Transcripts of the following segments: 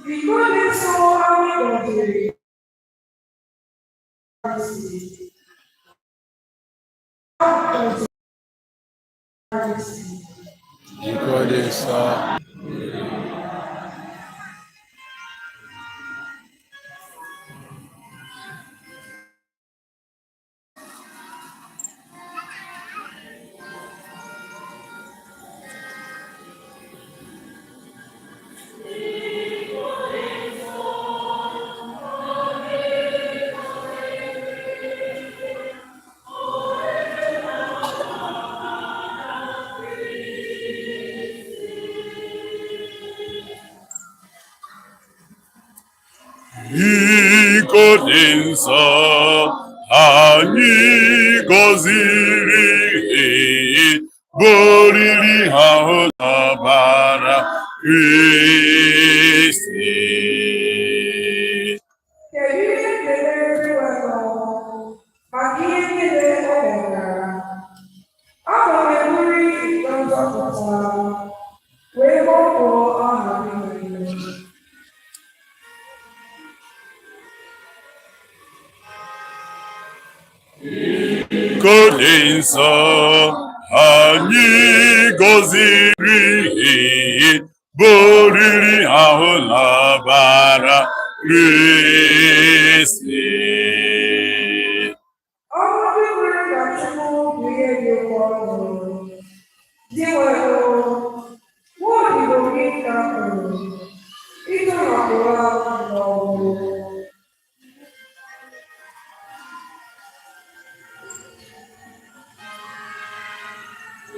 Because so many Iko dị nsọ anyị gọziri bụ oriri ahụ n'ọbara Kristi. Iko dị nsọ anyị gọziri bụ oriri ahụ n'ọbara Kristi.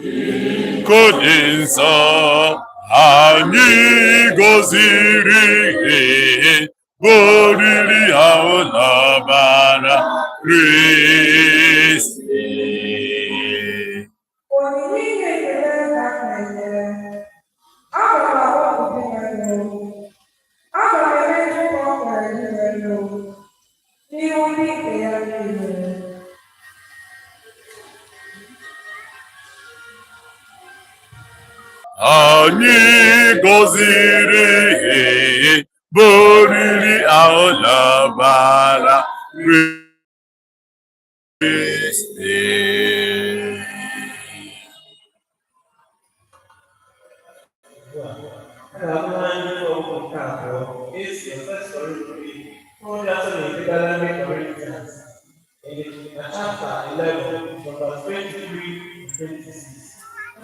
Iko dị nsọ anyị gọziri bụ oriri ahụ n'ọbara Kristi. Anyị gọziri bụ oriri ahụ n'ọbara Kristi. Chapter 11, verse 23 to 26.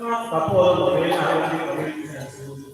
Paul was very happy